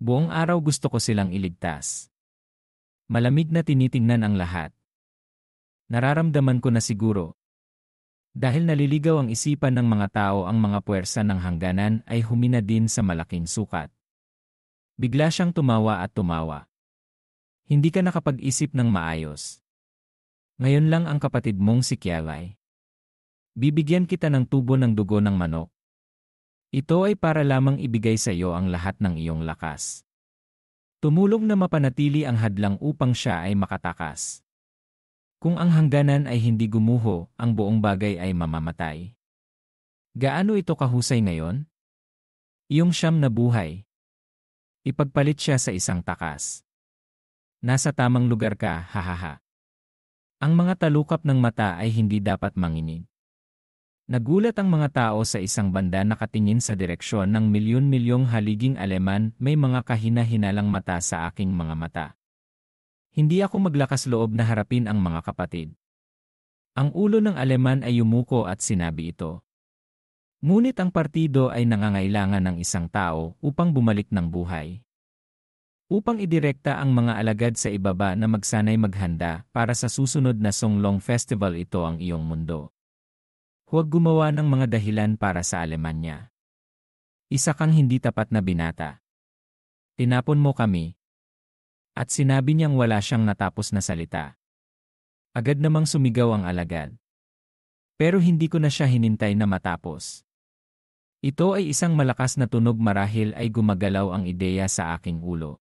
Buong araw gusto ko silang iligtas. Malamig na tinitingnan ang lahat. Nararamdaman ko na siguro. Dahil naliligaw ang isipan ng mga tao ang mga puwersa ng hangganan ay humina din sa malaking sukat. Bigla siyang tumawa at tumawa. Hindi ka nakapag-isip ng maayos. Ngayon lang ang kapatid mong si Kialay. Bibigyan kita ng tubo ng dugo ng manok. Ito ay para lamang ibigay sa iyo ang lahat ng iyong lakas. Tumulong na mapanatili ang hadlang upang siya ay makatakas. Kung ang hangganan ay hindi gumuho, ang buong bagay ay mamamatay. Gaano ito kahusay ngayon? Iyong siyam na buhay. Ipagpalit siya sa isang takas. Nasa tamang lugar ka, hahaha. Ang mga talukap ng mata ay hindi dapat manginig. Nagulat ang mga tao sa isang banda nakatingin sa direksyon ng milyon-milyong haliging Aleman, may mga kahina-hinalang mata sa aking mga mata. Hindi ako maglakas loob na harapin ang mga kapatid. Ang ulo ng Aleman ay yumuko at sinabi ito. Ngunit ang partido ay nangangailangan ng isang tao upang bumalik ng buhay. Upang idirekta ang mga alagad sa ibaba na magsanay maghanda para sa susunod na Songlong Festival, ito ang iyong mundo. Huwag gumawa ng mga dahilan para sa Alemanya. Isa kang hindi tapat na binata. Tinapon mo kami. At sinabi niyang wala siyang natapos na salita. Agad namang sumigaw ang alagad. Pero hindi ko na siya hinintay na matapos. Ito ay isang malakas na tunog, marahil ay gumagalaw ang ideya sa aking ulo.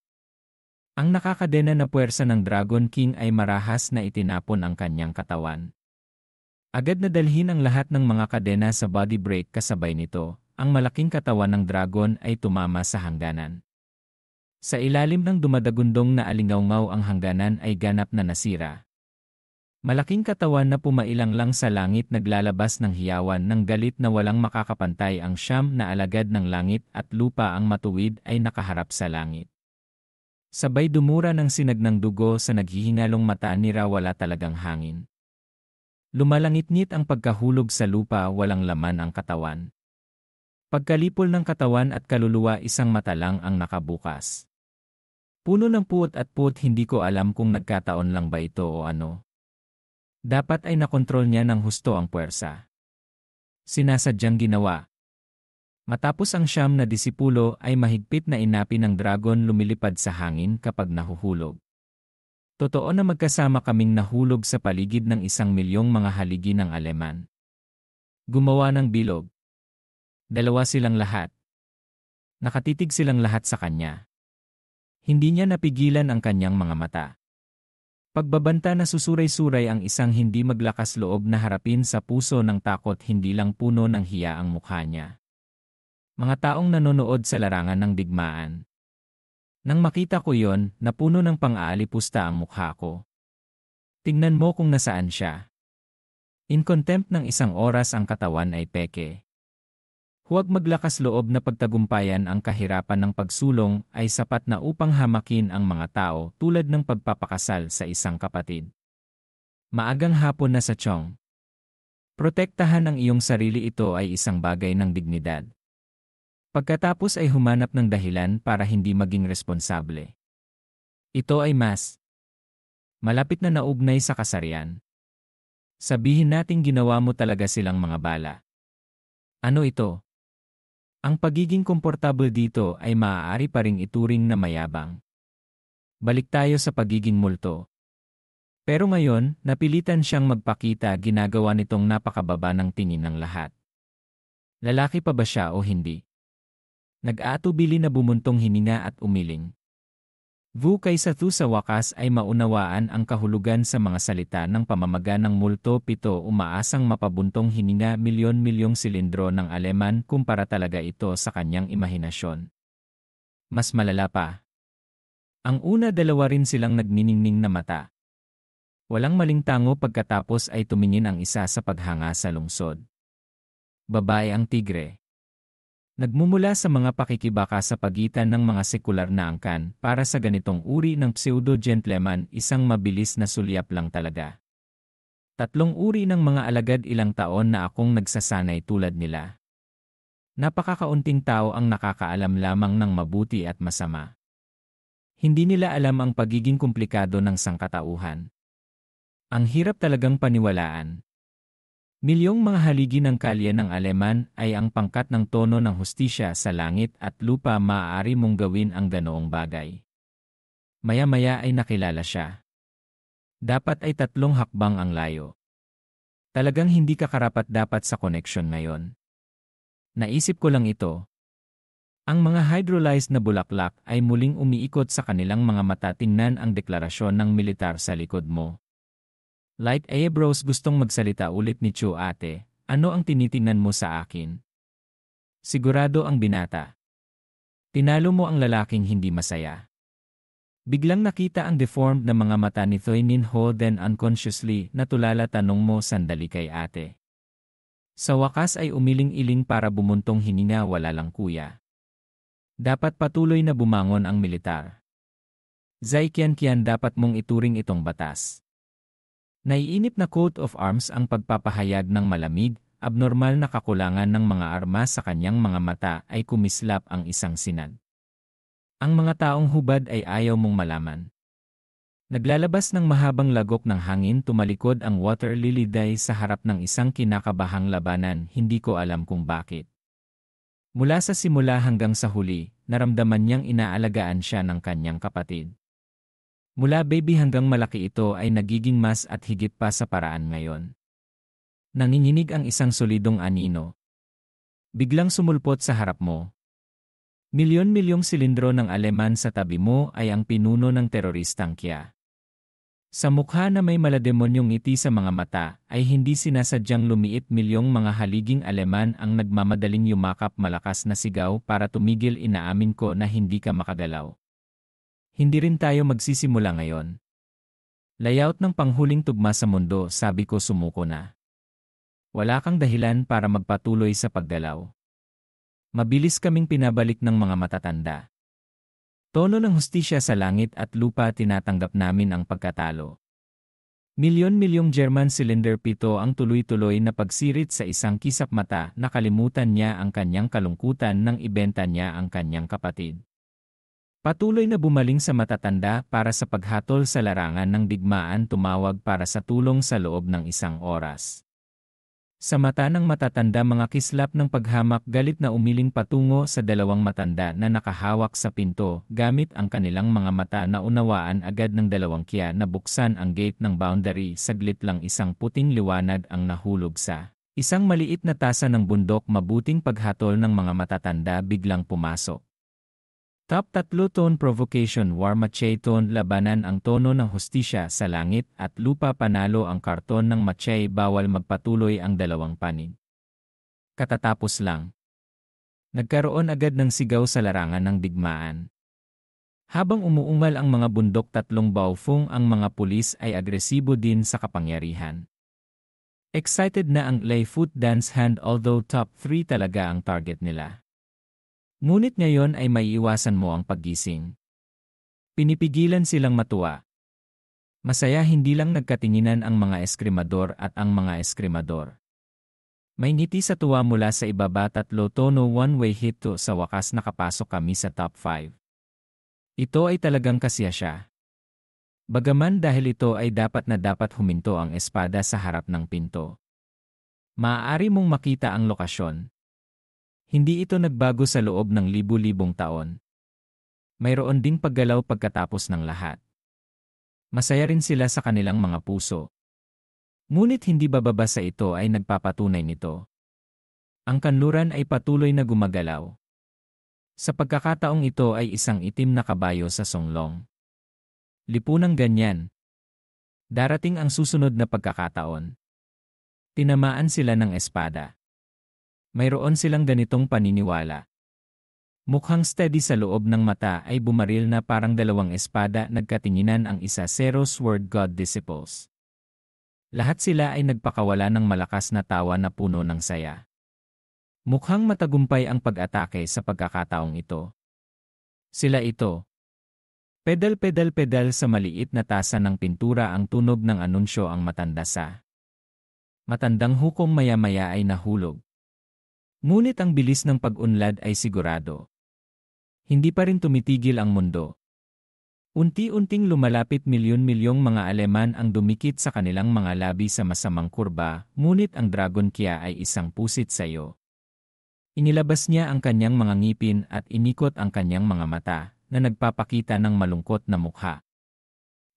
Ang nakakadena na puwersa ng Dragon King ay marahas na itinapon ang kanyang katawan. Agad na dalhin ang lahat ng mga kadena sa body break kasabay nito, ang malaking katawan ng dragon ay tumama sa hangganan. Sa ilalim ng dumadagundong na alingawngaw ang hangganan ay ganap na nasira. Malaking katawan na pumailang lang sa langit naglalabas ng hiyawan ng galit na walang makakapantay ang siyam na alagad ng langit at lupa ang matuwid ay nakaharap sa langit. Sabay dumura ng sinag ng dugo sa naghihingalong mata nira wala talagang hangin. Lumalangit-ngit ang pagkahulog sa lupa walang laman ang katawan. Pagkalipol ng katawan at kaluluwa isang mata lang ang nakabukas. Puno ng puot at puot hindi ko alam kung nagkataon lang ba ito o ano. Dapat ay nakontrol niya ng husto ang puwersa. Sinasadyang ginawa. Matapos ang siyam na disipulo ay mahigpit na inapi ng dragon lumilipad sa hangin kapag nahuhulog. Totoo na magkasama kaming nahulog sa paligid ng 1,000,000 mga haligi ng Aleman. Gumawa ng bilog. Dalawa silang lahat. Nakatitig silang lahat sa kanya. Hindi niya napigilan ang kanyang mga mata. Pagbabanta na susuray-suray ang isang hindi maglakas loob na harapin sa puso ng takot hindi lang puno ng hiya ang mukha niya. Mga taong nanonood sa larangan ng digmaan. Nang makita ko yon, napuno ng pang-aalipusta ang mukha ko. Tingnan mo kung nasaan siya. In contempt ng 1 oras ang katawan ay peke. Huwag maglakas loob na pagtagumpayan ang kahirapan ng pagsulong ay sapat na upang hamakin ang mga tao tulad ng pagpapakasal sa isang kapatid. Maagang hapon na sa Chong. Protektahan ang iyong sarili ito ay isang bagay ng dignidad. Pagkatapos ay humanap ng dahilan para hindi maging responsable. Ito ay mas malapit na naugnay sa kasarian. Sabihin nating ginawa mo talaga silang mga bala. Ano ito? Ang pagiging komportable dito ay maaari pa ring ituring na mayabang. Balik tayo sa pagiging multo. Pero ngayon, napilitan siyang magpakita ginagawa nitong napakababa ng tingin ng lahat. Lalaki pa ba siya o hindi? Nag-aatubili na bumuntong hininga at umiling. Vu kaysa tu sa wakas ay maunawaan ang kahulugan sa mga salita ng pamamaga ng multo pito umaasang mapabuntong hininga milyon-milyong silindro ng Aleman kumpara talaga ito sa kanyang imahinasyon. Mas malala pa. Ang una dalawa rin silang nagniningning na mata. Walang maling tango pagkatapos ay tumingin ang isa sa paghanga sa lungsod. Babae ang tigre. Nagmumula sa mga pakikibaka sa pagitan ng mga sekular na angkan para sa ganitong uri ng pseudo-gentleman isang mabilis na sulyap lang talaga. 3 uri ng mga alagad ilang taon na akong nagsasanay tulad nila. Napakakaunting tao ang nakakaalam lamang ng mabuti at masama. Hindi nila alam ang pagiging komplikado ng sangkatauhan. Ang hirap talagang paniwalaan. Milyong mga haligi ng kalye ng Aleman ay ang pangkat ng tono ng hustisya sa langit at lupa maaari mong gawin ang ganoong bagay. Maya-maya ay nakilala siya. Dapat ay 3 hakbang ang layo. Talagang hindi ka karapat-dapat sa koneksyon ngayon. Naisip ko lang ito. Ang mga hydrolyzed na bulaklak ay muling umiikot sa kanilang mga mata tingnan ang deklarasyon ng militar sa likod mo. Light eyebrows gustong magsalita ulit ni Chu ate, ano ang tinitingnan mo sa akin? Sigurado ang binata. Tinalo mo ang lalaking hindi masaya. Biglang nakita ang deformed na mga mata ni Thoinin Ho then unconsciously natulala tanong mo sandali kay ate. Sa wakas ay umiling-iling para bumuntong hininga wala lang kuya. Dapat patuloy na bumangon ang militar. Zai Qian dapat mong ituring itong batas. Naiinip na coat of arms ang pagpapahayag ng malamig, abnormal na kakulangan ng mga armas sa kanyang mga mata ay kumislap ang isang sinag. Ang mga taong hubad ay ayaw mong malaman. Naglalabas ng mahabang lagok ng hangin tumalikod ang water lily day sa harap ng isang kinakabahang labanan hindi ko alam kung bakit. Mula sa simula hanggang sa huli, naramdaman niyang inaalagaan siya ng kanyang kapatid. Mula baby hanggang malaki ito ay nagiging mas at higit pa sa paraan ngayon. Nanginginig ang isang solidong anino. Biglang sumulpot sa harap mo. Milyon-milyong silindro ng Aleman sa tabi mo ay ang pinuno ng teroristang Kya. Sa mukha na may malademonyong ngiti sa mga mata ay hindi sinasadyang lumiit milyong mga haliging Aleman ang nagmamadaling yumakap malakas na sigaw para tumigil. Inaamin ko na hindi ka makagalaw. Hindi rin tayo magsisimula ngayon. Layout ng panghuling tugma sa mundo, sabi ko, sumuko na. Wala kang dahilan para magpatuloy sa paggalaw. Mabilis kaming pinabalik ng mga matatanda. Tono ng hustisya sa langit at lupa, tinatanggap namin ang pagkatalo. Milyon-milyong German cylinder pito ang tuloy-tuloy na pagsirit sa isang kisap mata, nakalimutan niya ang kanyang kalungkutan nang ibenta niya ang kanyang kapatid. Patuloy na bumaling sa matatanda para sa paghatol sa larangan ng digmaan, tumawag para sa tulong sa loob ng 1 oras. Sa mata ng matatanda, mga kislap ng paghamak, galit na umiling patungo sa 2 matanda na nakahawak sa pinto. Gamit ang kanilang mga mata na unawaan agad ng 2 Kya na buksan ang gate ng boundary. Saglit lang isang puting liwanag ang nahulog sa isang maliit na tasa ng bundok. Mabuting paghatol ng mga matatanda, biglang pumasok. Top 3 Tone Provocation War Mache Tone Labanan ang tono ng hustisya sa langit at lupa. Panalo ang karton ng Mache. Bawal magpatuloy ang 2 panig. Katatapos lang. Nagkaroon agad ng sigaw sa larangan ng digmaan. Habang umuungal ang mga bundok, 3 baofeng ang mga pulis ay agresibo din sa kapangyarihan. Excited na ang lay foot dance hand, although top 3 talaga ang target nila. Ngunit ngayon ay maiiwasan mo ang paggising. Pinipigilan silang matuwa. Masaya, hindi lang nagkatinginan ang mga eskrimador at ang mga eskrimador. May ngiti sa tuwa mula sa ibaba. 3 tono one-way hit to. Sa wakas nakapasok kami sa top 5. Ito ay talagang kasiya siya. Bagaman dahil ito ay dapat huminto ang espada sa harap ng pinto. Maaari mong makita ang lokasyon. Hindi ito nagbago sa loob ng libu-libong taon. Mayroon ding paggalaw pagkatapos ng lahat. Masaya rin sila sa kanilang mga puso. Ngunit hindi bababa sa ito ay nagpapatunay nito. Ang kanluran ay patuloy na gumagalaw. Sa pagkakataong ito ay isang itim na kabayo sa songlong. Lipunang ganyan. Darating ang susunod na pagkakataon. Tinamaan sila ng espada. Mayroon silang ganitong paniniwala. Mukhang steady sa loob ng mata ay bumaril na parang 2 espada. Nagkatinginan ang isa. 0 Sword God Disciples. Lahat sila ay nagpakawala ng malakas na tawa na puno ng saya. Mukhang matagumpay ang pag-atake sa pagkakataong ito. Sila ito. Pedal sa maliit na tasa ng pintura ang tunog ng anunsyo. Ang matanda sa matandang hukom maya-maya ay nahulog. Ngunit ang bilis ng pag-unlad ay sigurado. Hindi pa rin tumitigil ang mundo. Unti-unting lumalapit. Milyon-milyong mga Aleman ang dumikit sa kanilang mga labi sa masamang kurba, ngunit ang Dragon Kya ay isang pusit sa iyo. Inilabas niya ang kanyang mga ngipin at inikot ang kanyang mga mata na nagpapakita ng malungkot na mukha.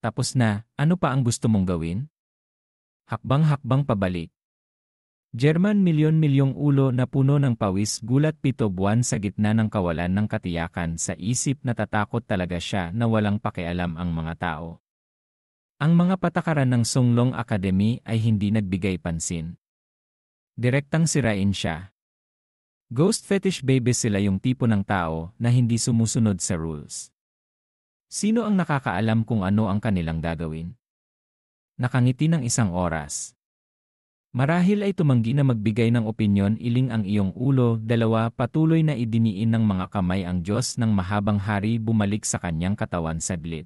Tapos na, ano pa ang gusto mong gawin? Hakbang-hakbang pabalik. German, milyon-milyong ulo na puno ng pawis, gulat. 7 buwan sa gitna ng kawalan ng katiyakan sa isip. Natatakot talaga siya na walang pakialam ang mga tao. Ang mga patakaran ng Songlong Academy ay hindi nagbigay pansin. Direktang sirain siya. Ghost fetish babies sila, yung tipo ng tao na hindi sumusunod sa rules. Sino ang nakakaalam kung ano ang kanilang gagawin? Nakangiti ng 1 oras. Marahil ay tumanggi na magbigay ng opinyon. Iling ang iyong ulo. 2 Patuloy na idiniin ng mga kamay ang Diyos ng mahabang hari. Bumalik sa kanyang katawan saglit.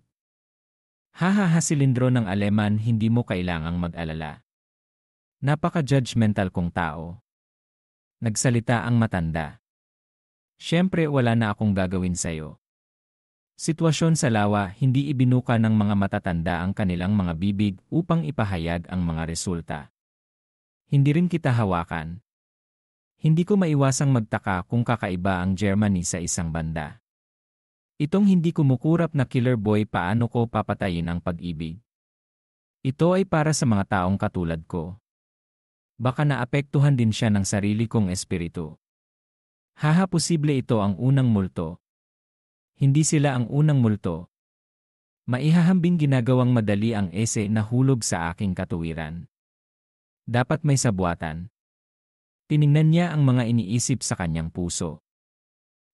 Hahaha, silindro ng Aleman, hindi mo kailangang mag-alala. Napaka-judgmental kong tao. Nagsalita ang matanda. Siyempre wala na akong gagawin sa'yo. Sitwasyon sa lawa, hindi ibinuka ng mga matatanda ang kanilang mga bibig upang ipahayag ang mga resulta. Hindi rin kita hawakan. Hindi ko maiwasang magtaka kung kakaiba ang Germany sa isang banda. Itong hindi kumukurap na killer boy, paano ko papatayin ang pag-ibig? Ito ay para sa mga taong katulad ko. Baka naapektuhan din siya ng sarili kong espiritu. Haha, posible ito ang unang multo. Hindi sila ang unang multo. Maihahambing ginagawang madali ang ese na hulog sa aking katuwiran. Dapat may sabuatan. Tiningnan niya ang mga iniisip sa kanyang puso.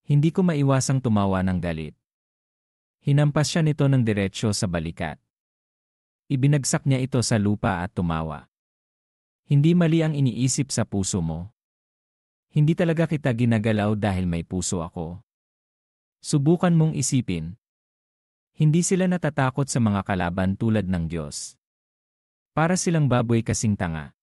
Hindi ko maiwasang tumawa ng galit. Hinampas siya nito ng diretsyo sa balikat. Ibinagsak niya ito sa lupa at tumawa. Hindi mali ang iniisip sa puso mo. Hindi talaga kita ginagalaw dahil may puso ako. Subukan mong isipin. Hindi sila natatakot sa mga kalaban tulad ng Diyos. Para silang baboy kasing tanga.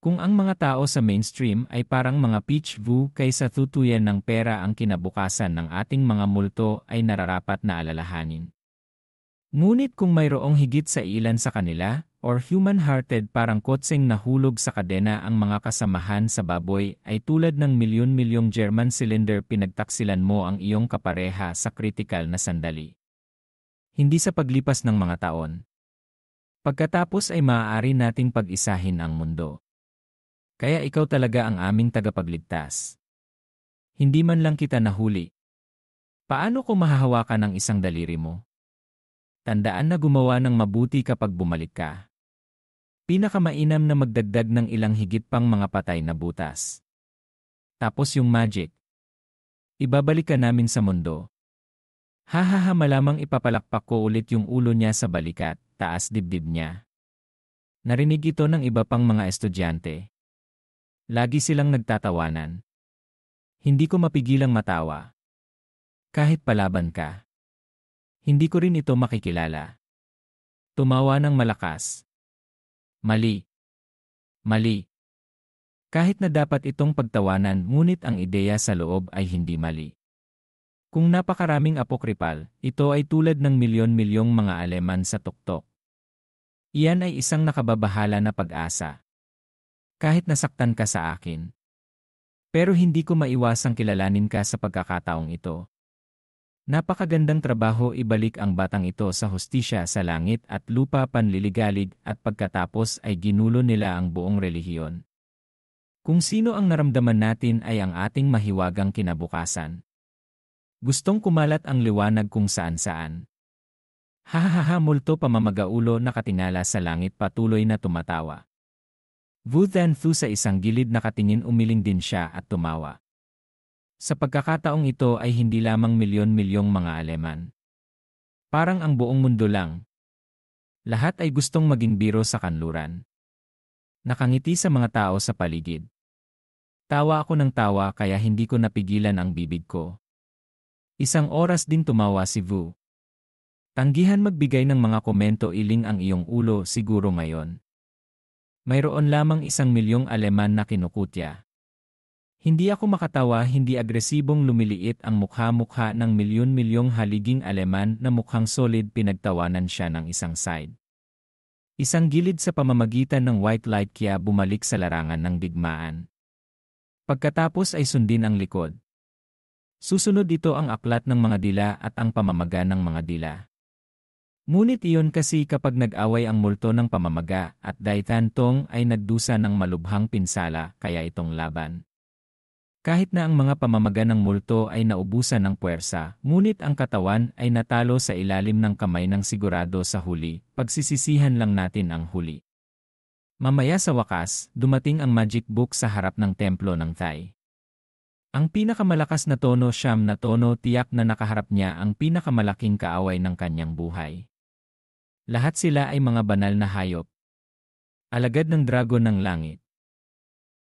Kung ang mga tao sa mainstream ay parang mga peach vu kaysa tutuyan ng pera, ang kinabukasan ng ating mga multo ay nararapat na alalahanin. Ngunit kung mayroong higit sa ilan sa kanila, or human-hearted parang kotseng nahulog sa kadena, ang mga kasamahan sa baboy ay tulad ng milyon-milyong German cylinder. Pinagtaksilan mo ang iyong kapareha sa kritikal na sandali. Hindi sa paglipas ng mga taon. Pagkatapos ay maaari nating pag-isahin ang mundo. Kaya ikaw talaga ang aming tagapagligtas. Hindi man lang kita nahuli. Paano ko mahahawakan ang isang daliri mo? Tandaan na gumawa ng mabuti kapag bumalik ka. Pinakamainam na magdagdag ng ilang higit pang mga patay na butas. Tapos yung magic. Ibabalik ka namin sa mundo. Hahaha, malamang ipapalakpak ko ulit yung ulo niya sa balikat, taas dibdib niya. Narinig ito ng iba pang mga estudyante. Lagi silang nagtatawanan. Hindi ko mapigilang matawa. Kahit palaban ka. Hindi ko rin ito makikilala. Tumawa ng malakas. Mali. Mali. Kahit na dapat itong pagtawanan, ngunit ang ideya sa loob ay hindi mali. Kung napakaraming apokripal, ito ay tulad ng milyon-milyong mga aleman sa tuktok. Iyan ay isang nakababahala na pag-asa. Kahit nasaktan ka sa akin. Pero hindi ko maiwasang kilalanin ka sa pagkakataong ito. Napakagandang trabaho ibalik ang batang ito sa hustisya sa langit at lupa, panliligalig, at pagkatapos ay ginulo nila ang buong relihiyon. Kung sino ang naramdaman natin ay ang ating mahiwagang kinabukasan. Gustong kumalat ang liwanag kung saan-saan. Hahaha, multo pamamagaulo nakatingala sa langit, patuloy na tumatawa. Vu Than Thu sa isang gilid nakatingin, umiling din siya at tumawa. Sa pagkakataong ito ay hindi lamang milyon-milyong mga aleman. Parang ang buong mundo lang. Lahat ay gustong maging biro sa kanluran. Nakangiti sa mga tao sa paligid. Tawa ako ng tawa kaya hindi ko napigilan ang bibig ko. Isang oras din tumawa si Vu. Tanggihan magbigay ng mga komento, iling ang iyong ulo siguro ngayon. Mayroon lamang 1,000,000 aleman na kinukutya. Hindi ako makatawa, hindi agresibong lumiliit ang mukha-mukha ng milyon-milyong haliging aleman na mukhang solid. Pinagtawanan siya ng isang side. Isang gilid sa pamamagitan ng white light kaya bumalik sa larangan ng digmaan. Pagkatapos ay sundin ang likod. Susunod ito ang aklat ng mga dila at ang pamamaga ng mga dila. Ngunit iyon kasi kapag nag-away ang multo ng pamamaga at Dai-Tan Tong ay nagdusa ng malubhang pinsala, kaya itong laban. Kahit na ang mga pamamaga ng multo ay naubusan ng puwersa, ngunit ang katawan ay natalo sa ilalim ng kamay ng sigurado sa huli, pagsisisihan lang natin ang huli. Mamaya sa wakas, dumating ang magic book sa harap ng templo ng Thai. Ang pinakamalakas na tono, siyam na tono, tiyak na nakaharap niya ang pinakamalaking kaaway ng kanyang buhay. Lahat sila ay mga banal na hayop. Alagad ng dragon ng langit.